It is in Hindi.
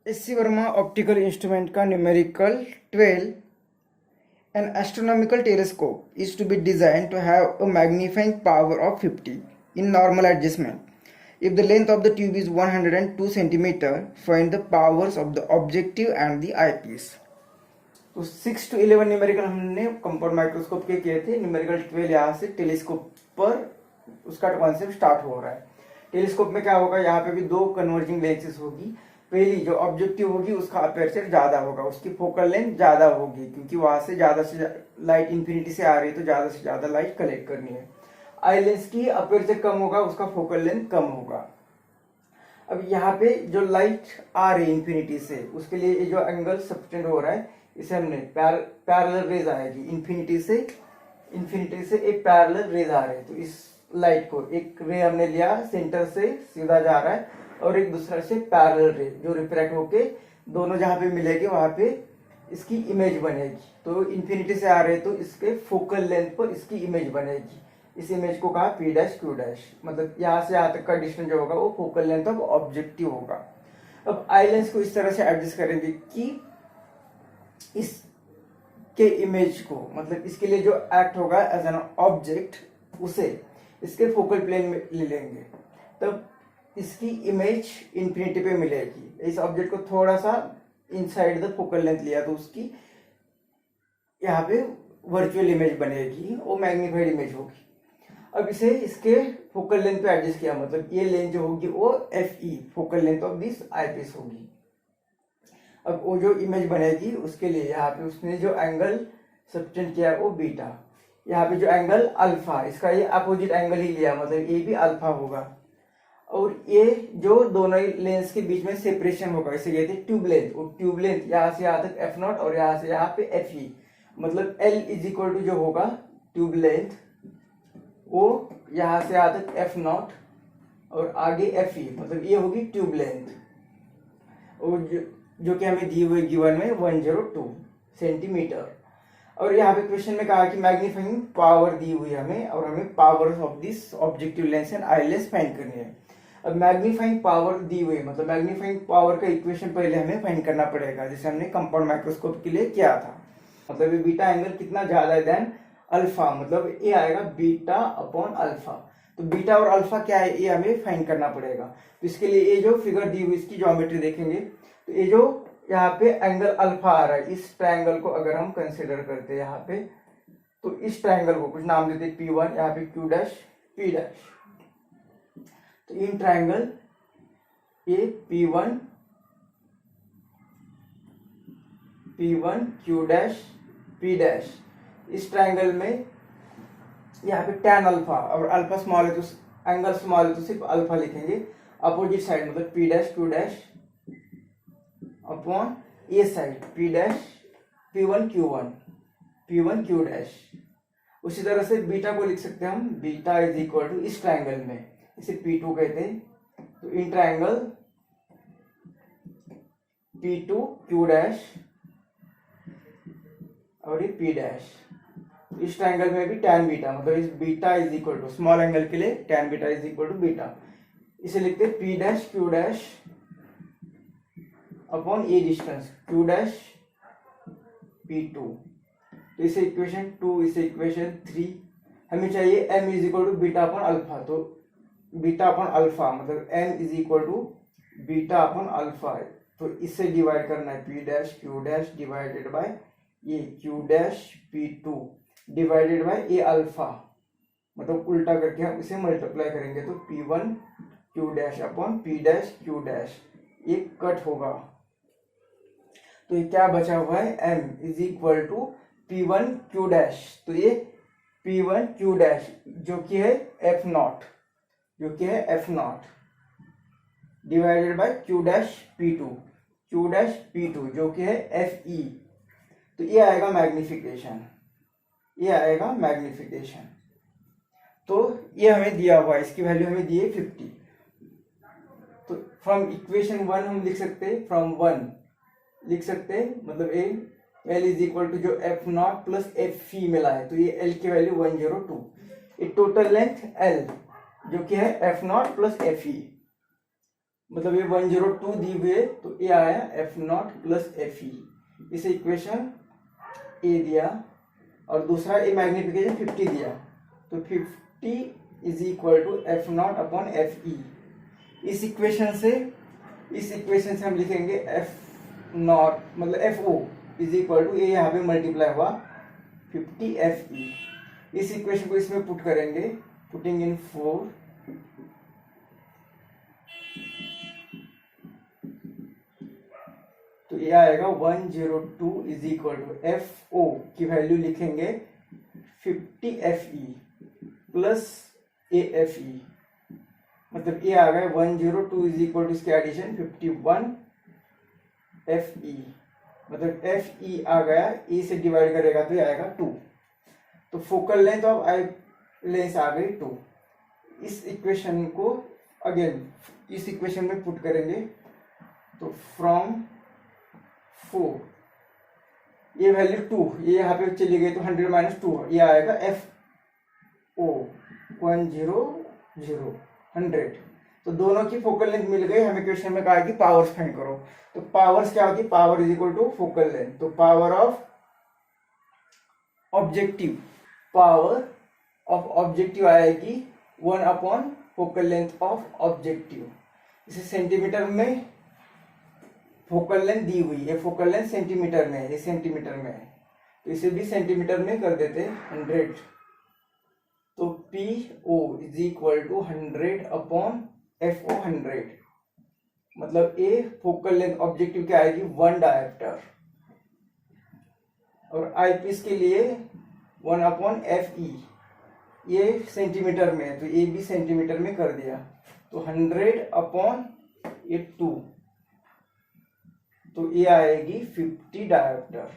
एस.सी. वर्मा ऑप्टिकल इंस्ट्रूमेंट का numerical 12. An astronomical telescope is to be designed to have a magnifying power of 50 in normal adjustment. If the length of the tube is 102 cm, find the powers of the objective and the eyepiece. तो 6 to 11 न्यूमेरिकल हमने कंपाउंड माइक्रोस्कोप के किए थे. न्यूमेरिकल 12 यहाँ से टेलीस्कोप पर उसका कॉन्सेप्ट स्टार्ट हो रहा है. टेलीस्कोप में क्या होगा, यहाँ पे भी दो कन्वर्जिंग लेंसेज होगी. पहली जो ऑब्जेक्टिव होगी उसका अपर्चर ज्यादा होगा, उसकी फोकल लेंथ ज्यादा होगी, क्योंकि वहां से ज्यादा से लाइट इंफिनिटी से आ रही है तो ज्यादा से ज्यादा लाइट कलेक्ट करनी है. आई लेंस की अपर्चर कम होगा, उसका फोकल लेंथ कम होगा. अब यहाँ पे जो लाइट आ रही है इंफिनिटी से, उसके लिए ये जो एंगल सबटेंड हो रहा है इसे हमने पैरेलल रेज आएगी. इंफिनिटी से एक पैरेलल रेज आ रही है, तो इस लाइट को एक रे हमने लिया सेंटर से सीधा जा रहा है और एक दूसरा से पैरेलल रे जो रिफ्रैक्ट होके दोनों जहां पे मिलेंगे वहां पे इसकी इमेज बनेगी. तो इंफिनिटी से आ रहे तो इसके फोकल लेंथ पर इसकी इमेज बनेगी. इस इमेज को कहा P डैश Q डैश, मतलब यहाँ से यहाँ तक का डिस्टेंस जो होगा वो फोकल लेंथ ऑफ ऑब्जेक्टिव होगा. अब आई लेंस को इस तरह से एडजस्ट करेंगे कि इसके इमेज को, मतलब इसके लिए जो एक्ट होगा एज एन ऑब्जेक्ट, उसे इसके फोकल प्लेन में ले लेंगे, तब इसकी इमेज इंफिनिटी पे मिलेगी. इस ऑब्जेक्ट को थोड़ा सा इनसाइड द फोकल लेंथ लिया तो उसकी यहाँ पे वर्चुअल इमेज बनेगी, वो मैग्नीफाइड इमेज होगी. अब इसे इसके फोकल लेंथ पे एडजस्ट किया, मतलब ये लेंथ जो होगी वो FE focal length of this eyepiece होगी. अब वो जो इमेज बनेगी उसके लिए यहाँ पे उसने जो एंगल सबटेंड किया वो बीटा, यहाँ पे जो एंगल अल्फा, इसका ये अपोजिट एंगल ही लिया, मतलब ये भी अल्फा होगा. और ये जो दोनों लेंस के बीच में सेपरेशन होगा इसे कहते हैं ट्यूब लेंथ. और ट्यूब लेंथ यहाँ से यहाँ तक F0 और यहाँ से यहाँ पे FE, मतलब L इज इक्वल टू जो होगा ट्यूब लेंथ वो यहाँ से यहाँ तक F0 और आगे FE, मतलब ये होगी ट्यूब लेंथ. और जो कि हमें दी हुई गिवन में 102 सेंटीमीटर. और यहाँ पे क्वेश्चन में कहा कि मैग्नीफाइंग पावर दी हुई है हमें, और हमें power of this objective lens and eye lens find करनी है. अब मैग्नीफाइंग पावर दी हुई, मतलब मैग्नीफाइंग पावर का इक्वेशन पहले हमें फाइंड करना पड़ेगा, जैसे हमने कंपाउंड माइक्रोस्कोप के लिए किया था. मतलब ये बीटा एंगल कितना ज्यादा है देन अल्फा, मतलब ये आएगा बीटा अपॉन अल्फा. तो बीटा और अल्फा क्या है ये हमें फाइंड करना पड़ेगा. तो इसके लिए ये जो फिगर दी हुई इसकी ज्योमेट्री देखेंगे तो ये जो यहाँ पे एंगल अल्फा आ रहा है, इस ट्रायंगल को अगर हम कंसिडर करते हैं यहाँ पे, तो इस ट्रायंगल को कुछ नाम देते हैं P1, यहाँ पे Q डैश P डैश. तो इन ट्रायंगल ये P1 Q dash P dash, इस ट्रायंगल में यहाँ पे tan अल्फा, और अल्फा स्मॉल है तो एंगल स्मॉल है तो सिर्फ अल्फा लिखेंगे. अपोजिट साइड मतलब P dash Q dash upon a side P dash P1 Q dash. उसी तरह से बीटा को लिख सकते हैं हम, बीटा इज इक्वल टू इस ट्रायंगल में इसे P2 कहते हैं. तो in triangle P2 Q dash और ये P डैश. इस ट्रायंगल में भी tan बीटा, मतलब इस beta is equal to small angle के लिए tan beta is equal to beta, इसे लिखते हैं P dash Q dash upon ये डिस्टेंस Q डैश P2. तो इसे इक्वेशन 2, इसे इक्वेशन 3. हमें चाहिए m is equal to beta upon alpha, तो बीटा अपॉन अल्फा मतलब m is equal to beta upon alpha है. तो इससे डिवाइड करना है P dash Q dash divided by ये Q dash P2 divided by ये अल्फा, मतलब उल्टा करके हम इसे मल्टीप्लाई करेंगे तो P1 Q dash upon P dash Q dash, ये कट होगा. तो ये क्या बचा हुआ है, m is equal to P1 Q dash. तो ये P1 Q डैश जो कि है F0 divided by Q dash P2 जो कि है FE. तो ये आएगा मैग्निफिकेशन. तो ये हमें दिया हुआ है, इसकी वैल्यू हमें दी है 50. तो फ्रॉम इक्वेशन 1 हम लिख सकते हैं, मतलब L इज इक्वल टू जो F0 प्लस FE मिला है, तो ये L की वैल्यू 102. ये टोटल लेंथ L जो कि है F0 प्लस FE, मतलब ये 102 दी हुई है, तो ये आया F0 प्लस FE। इसे इक्वेशन ए दिया, और दूसरा ए मैग्निफिकेशन 50 दिया, तो 50 is equal to F0 upon FE। इस इक्वेशन से हम लिखेंगे F0 मतलब FO इज इक्वल टू, ये यहाँ पे मल्टीप्लाई हुआ 50 FE। इस इक्वेशन को इसमें पुट करेंगे, पुटिंग इन 4, तो ये आएगा 102 इज इक्वल टू FO की वैल्यू लिखेंगे 50 FE प्लस AFE, मतलब ये आ गया 102 इज इक्वल टू इसके एडिशन 51 FE, मतलब FE आ गया, E से डिवाइड करेगा तो ये आएगा 2। तो focal length of eye lens आ गई 2। इस इक्वेशन को अगेन इस इक्वेशन में पुट करेंगे, तो फ्रॉम 4 ये वैल्यू 2 ये यहाँ पे चली गई, तो 100 माइनस 2 ये आएगा FO 100। तो दोनों की फोकल लेंथ मिल गई। हमें क्वेश्चन में कहा कि पावर्स फाइंड करो, तो पावर्स क्या होती है, power is equal to focal length. तो पावर ऑफ ऑब्जेक्टिव आएगी 1 upon focal length of objective. इसे सेंटीमीटर में फोकल लेंथ दी हुई है, फोकल लेंथ सेंटीमीटर में है, ये सेंटीमीटर में है, तो इसे भी सेंटीमीटर में कर देते 100। तो PO is equal to 100 upon FO 100, मतलब ए फोकल लेंथ ऑब्जेक्टिव क्या आएगी 1 डायप्टर, और आईपीस के लिए 1 अपॉन FE, ये सेंटीमीटर में है तो ये भी सेंटीमीटर में कर दिया, तो 100 अपॉन ये 2, तो ये आएगी 50 डायप्टर।